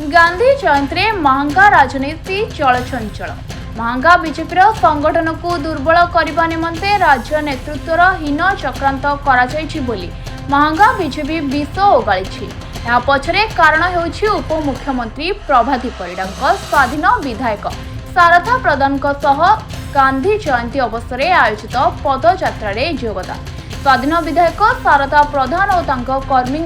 गांधी जयंती महंगा राजनीति चलचंचल महंगा बीजेपी संगठन को दुर्बल करने निमंते राज्य नेतृत्वर हीन चक्रांत बोली महंगा बीजेपी विष ओगाड़ी। यह पछरे कारण हेउछि उपमुख्यमंत्री प्रभाती परिडा स्वाधीन विधायक सारथा प्रधान गांधी जयंती अवसर में आयोजित पदयात्रा जोगदान। स्वाधीन विधायक सारथा प्रधान और तांको कर्मी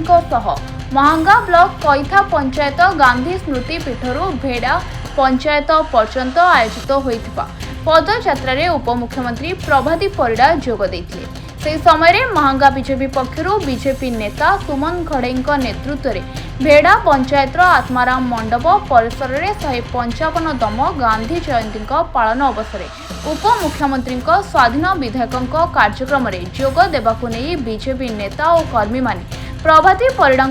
महंगा ब्लॉक कैथा पंचायत गांधी स्मृति पीठरू भेड़ा पंचायत पर्यंत आयोजित होइथिबा पदयात्रा रे उपमुख्यमंत्री प्रभाती परिडा जोग दैथिले। से समय रे महंगा बीजेपी पक्षरु बीजेपी नेता सुमन घड़े नेतृत्व में भेड़ा पंचायत आत्माराम मंडप परिसर में 155तम गांधी जयंती पालन अवसर उपमुख्यमंत्री स्वाधीन विधायक कार्यक्रम में जोग देवाकु नहीं बीजेपी नेता और कर्मी माने प्रभाती परिडा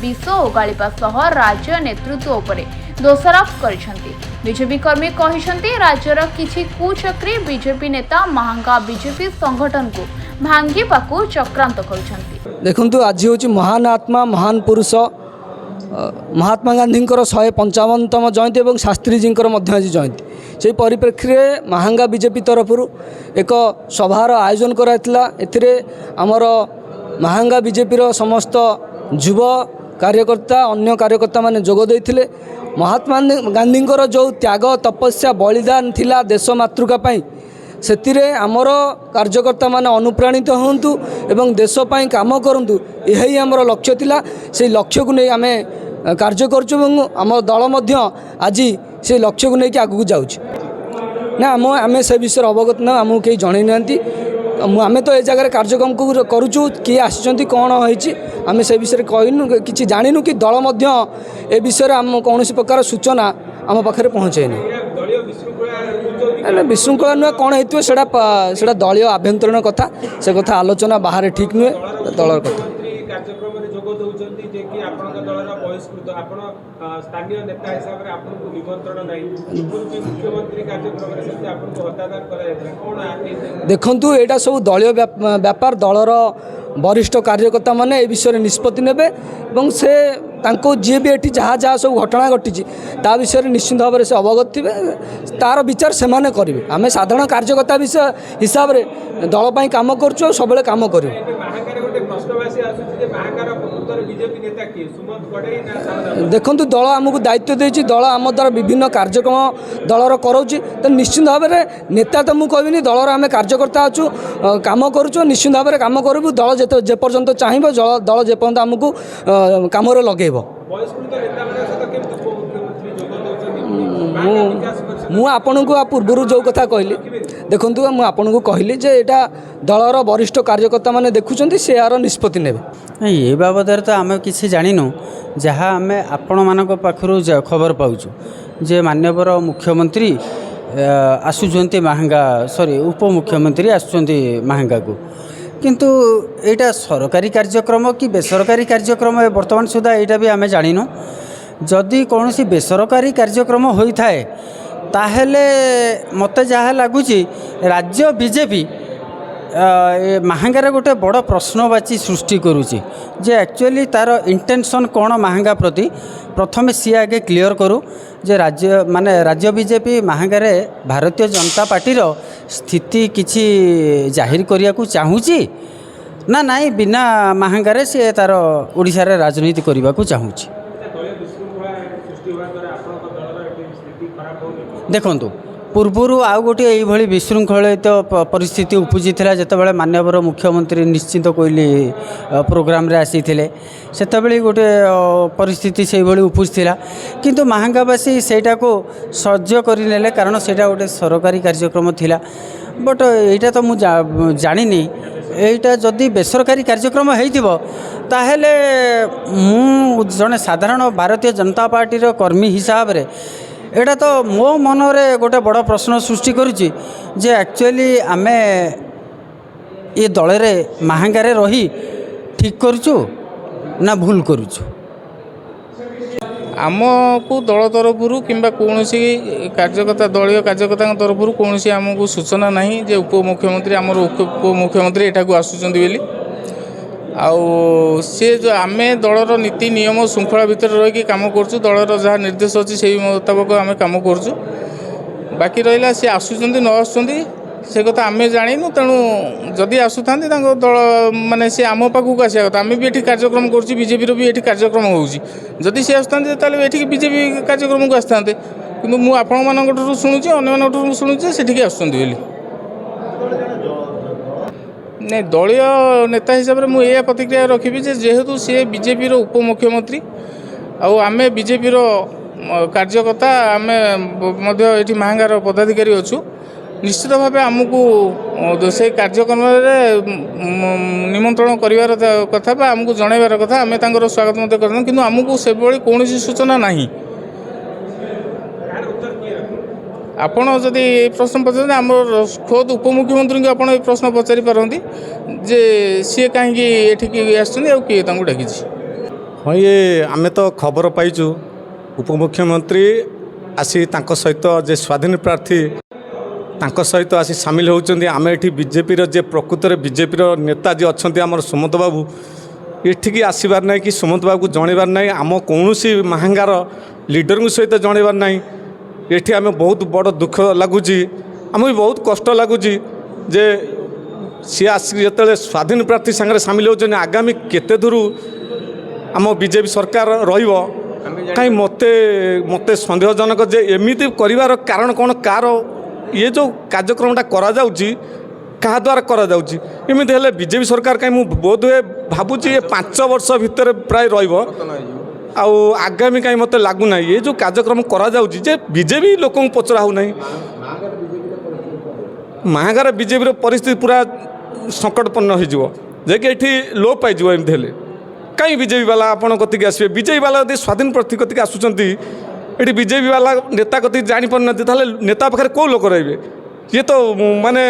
विष ओगाड़ा सह राज्य नेतृत्व उपरे दोषारोप करिसेंती। बीजेपी कर्मी कहिसेंती राज्यर किछि कुचक्री बीजेपी नेता महंगा बीजेपी संगठन को भांगिबाकू चक्रांत करुछंती। देखंतु आज होछि महान आत्मा महान पुरुष महात्मा गांधी 155तम जयंती और शास्त्री जी आज जयंती से परिप्रेक्षी में महंगा बीजेपी तरफ एक सभार आयोजन कराइथिला। एथिरे आमर महंगा बीजेपीर समस्त युव कार्यकर्ता अन्य कार्यकर्ता माने जोग देइथिले। महात्मा गांधी जो त्याग तपस्या बलिदान थिला देश मातृका पाई सेतिरे आमर कार्यकर्ता माने अनुप्राणित होंतु एवं देश पाई काम करंतु यही आमर लक्ष्य थिला। से लक्ष्य को नहीं आमे कार्य करछु एवं आम दल मध्य आज से लक्ष्य को लेकिन आगू जाउछ ना आमे से विषय अवगत ना आमको कहीं जणै नांती। आमे तो ए जगह कार्यक्रम को करूचु किए आसिचंती कौन होइछि आमे से विषय कहनु कि जानिनु कि दल मध्य ए विषय आम कौन प्रकार सूचना आम पाखे पहुँचेनि विशृंखला नुहे कौन हो सेटा दलीय आभ्यंतरीण कथा से कथा आलोचना बाहर ठीक नुहे दल कथा देखंतु एटा सब दलीय व्यापार दलर वरिष्ठ कार्यकर्ता माने ए विषय निष्पत्ति नेबे और से तांको जी भी एटी जहाँ जहाँ सब घटना घटी ता विषय निश्चित भाव से अवगत थे तार विचार से माने करेंगे। आम साधारण कार्यकर्ता विषय हिसाब से दल पर कम करूँ सब कम कर देखु दल आमको दायित्व देती दल आम द्वारा विभिन्न कार्यक्रम दलर कराऊँच तो निश्चित भाव में नेता तो मुझे कहबिनी दलर आम कार्यकर्ता अच्छु कम करुँ निश्चित भाव में कम करूँ दल जेपर्यंत चाहिए दल जेपर्यंत आमको कम लगे मु आपन को पूर्व जो कथा कहली देखु मुझे आपन को कहली जे एटा दलर वरिष्ठ कार्यकर्ता माने देखुचंती से यार निष्पत्ति नेबे। ये बाबद तो आम किसी जानिनु जहाँ आम आपण मानक पाखरु खबर पाउछु जे माननीय मुख्यमंत्री आसुचंती महंगा उपमुख्यमंत्री आसुचंती महंगा को किंतु एटा सरकारी कार्यक्रम कि बेसरकारी कार्यक्रम वर्तमान सुधा यहाँ भी आम जानिनु जदि कौन सी बेसरकारी कार्यक्रम होता है ताहले मत जहाँ लगुच राज्य बीजेपी महंगार गोटे बड़ प्रश्नवाची सृष्टि करुच्ची जे एक्चुअली तार इंटेंशन कौन महंगा प्रति प्रथम सी आगे क्लियर करूँ जे राज्य बीजेपी महंगार भारतीय जनता पार्टीर स्थिति किछि जाहिर करिया को चाहूँची ना नाई बिना महंगार सी तार ओडिशा रे राजनीति करने को चाहूँची। देखंतु पूर्वर आउ गोटे ये विशृंखलित परिस्थिति उपजी जितेबाला माननीय मुख्यमंत्री निश्चित कोइली प्रोग्राम रे आसी से गोटे परिस्थिति से उपजीला किंतु महंगावासी सेटा को सह्य करने कारण सेटा गोटे सरकारी कार्यक्रम थिला बट यहाँ तो मुझे जानी यहाँ जदि बेसरकारी कार्यक्रम हो ताहेले मु जने साधारण भारतीय जनता पार्टी कर्मी हिसाब रे एटा तो मो मन रे गोटे बड़ प्रश्न सृष्टि करुच्ची जे एक्चुअली आमे ये दल रे महंगारे रही ठीक करुचु ना भूल करुचु। आमको दल तरफ किंबा कौन कार्यकर्ता दलीय कार्यकर्ता तरफ कौन आमको सूचना नहीं जे उपमुख्यमंत्री आमर उपमुख्यमंत्री एटा को आसुचंती बोली ଆଉ ସିଏ ଯେଉଁ ଆମେ ଦଳର ନୀତି ନିୟମ ଶୃଙ୍ଖଳା ଭିତରେ ରହିକି କାମ କରୁଛୁ, ଦଳର ଯାହା ନିର୍ଦ୍ଦେଶ ଅଛି ସେଇ ମୁତାବକ ଆମେ କାମ କରୁଛୁ। ବାକି ରହିଲା ସିଏ ଆସୁଛନ୍ତି ନ ଆସୁଛନ୍ତି ସେ କଥା ଆମେ ଜାଣିନୁ, ତେଣୁ ଯଦି ଆସୁଥାନ୍ତି ତାଙ୍କ ଦଳ ମାନେ ସେ ଆମ ପାଖକୁ ଆସିବା କଥା। ଆମେ ବି ଏଠି କାର୍ଯ୍ୟକ୍ରମ କରୁଛୁ, ବିଜେପିର ବି ଏଠି କାର୍ଯ୍ୟକ୍ରମ ହେଉଛି। ଯଦି ସିଏ ଆସୁଥାନ୍ତି ତାହେଲେ ଏଠିକି ବିଜେପି କାର୍ଯ୍ୟକ୍ରମକୁ ଆସିଥାନ୍ତେ, କିନ୍ତୁ ମୁଁ ଆପଣମାନଙ୍କଠାରୁ ଶୁଣୁଛି, ଅନ୍ୟମାନଙ୍କଠାରୁ ଶୁଣୁଛି ଯେ ସେଠିକି ଆସୁଛନ୍ତି ବୋଲି। ନାଇଁ, ଦଳୀୟ ନେତା ହିସାବରେ ମୁଁ ଏଇଆ ପ୍ରତିକ୍ରିୟା ରଖିବି ଯେ ଯେହେତୁ ସିଏ ବିଜେପିର ଉପମୁଖ୍ୟମନ୍ତ୍ରୀ ଆଉ ଆମେ ବିଜେପିର କାର୍ଯ୍ୟକର୍ତ୍ତା, ଆମେ ମଧ୍ୟ ଏଠି ମାହାଙ୍ଗାର ପଦାଧିକାରୀ ଅଛୁ, ନିଶ୍ଚିତ ଭାବେ ଆମକୁ ସେଇ କାର୍ଯ୍ୟକ୍ରମରେ ନିମନ୍ତ୍ରଣ କରିବାର କଥା ବା ଆମକୁ ଜଣାଇବାର କଥା। ଆମେ ତାଙ୍କର ସ୍ୱାଗତ ମଧ୍ୟ କରିଥାଉ, କିନ୍ତୁ ଆମକୁ ସେଭଳି କୌଣସି ସୂଚନା ନାହିଁ। ଆପଣ ଯଦି ଏ ପ୍ରଶ୍ନ ପଚାରନ୍ତି, ଆମର ଖୋଦ୍ ଉପମୁଖ୍ୟମନ୍ତ୍ରୀଙ୍କୁ ଆପଣ ଏ ପ୍ରଶ୍ନ ପଚାରି ପାରନ୍ତି ଯେ ସିଏ କାହିଁକି ଏଠିକି ଆସିଛନ୍ତି ଆଉ କିଏ ତାଙ୍କୁ ଡାକିଛି। ହଁ, ଇଏ ଆମେ ତ ଖବର ପାଇଛୁ ଉପମୁଖ୍ୟମନ୍ତ୍ରୀ ଆସି ତାଙ୍କ ସହିତ ଯେ ସ୍ୱାଧୀନ ପ୍ରାର୍ଥୀ ତାଙ୍କ ସହିତ ଆସି ସାମିଲ ହେଉଛନ୍ତି। ଆମେ ଏଠି ବିଜେପିର ଯେ ପ୍ରକୃତରେ ବିଜେପିର ନେତା ଯିଏ ଅଛନ୍ତି ଆମର ସୁମନ୍ତ ବାବୁ, ଏଠିକି ଆସିବାର ନାହିଁ କି ସୁମନ୍ତ ବାବୁକୁ ଜଣାଇବାର ନାହିଁ, ଆମ କୌଣସି ମାହାଙ୍ଗାର ଲିଡରଙ୍କ ସହିତ ଜଣାଇବାର ନାହିଁ। ଏଠି ଆମେ ବହୁତ ବଡ଼ ଦୁଃଖ ଲାଗୁଛି, ଆମକୁ ବି ବହୁତ କଷ୍ଟ ଲାଗୁଛି ଯେ ସିଏ ଆସିକି ଯେତେବେଳେ ସ୍ୱାଧୀନ ପ୍ରାର୍ଥୀ ସାଙ୍ଗରେ ସାମିଲ ହେଉଛନ୍ତି, ଆଗାମୀ କେତେ ଦୂର ଆମ ବିଜେପି ସରକାର ରହିବ କାହିଁ ମୋତେ ସନ୍ଦେହଜନକ ଯେ ଏମିତି କରିବାର କାରଣ କ'ଣ, କାହାର ଇଏ ଯେଉଁ କାର୍ଯ୍ୟକ୍ରମଟା କରାଯାଉଛି କାହା ଦ୍ୱାରା କରାଯାଉଛି। ଏମିତି ହେଲେ ବିଜେପି ସରକାର କାହିଁ ମୁଁ ବୋଧହୁଏ ଭାବୁଛି ଏ 5 ବର୍ଷ ଭିତରେ ପ୍ରାୟ ରହିବ, ଆଉ ଆଗାମୀ କାହିଁ ମୋତେ ଲାଗୁନାହିଁ। ଏ ଯେଉଁ କାର୍ଯ୍ୟକ୍ରମ କରାଯାଉଛି ଯେ ବିଜେପି ଲୋକଙ୍କୁ ପଚରା ହେଉନାହିଁ। ମାହାଙ୍ଗାର ବିଜେପିର ପରିସ୍ଥିତି ପୁରା ସଙ୍କଟପନ୍ନ ହୋଇଯିବ, ଯେ କି ଏଠି ଲୋପ ପାଇଯିବ। ଏମିତି ହେଲେ କାହିଁ ବିଜେପି ବାଲା ଆପଣ କତିକି ଆସିବେ? ବିଜେପି ବାଲା ଯଦି ସ୍ୱାଧୀନ ପ୍ରାର୍ଥୀ କତିକି ଆସୁଛନ୍ତି, ଏଠି ବିଜେପି ବାଲା ନେତା କତିକି ଜାଣିପାରୁନାହାନ୍ତି, ତାହେଲେ ନେତା ପାଖରେ କେଉଁ ଲୋକ ରହିବେ? ଇଏ ତ ମାନେ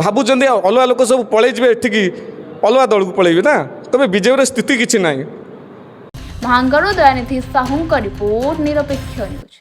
ଭାବୁଛନ୍ତି ଅଲଗା ଲୋକ ସବୁ ପଳେଇଯିବେ, ଏଠିକି ଅଲଗା ଦଳକୁ ପଳେଇବେ ନା। ତେବେ ବିଜେପିର ସ୍ଥିତି କିଛି ନାହିଁ। ମାହାଙ୍ଗାରୁ ଦୟାନିଧି ସାହୁଙ୍କ ରିପୋର୍ଟ, ନିରପେକ୍ଷ ନ୍ୟୁଜ୍।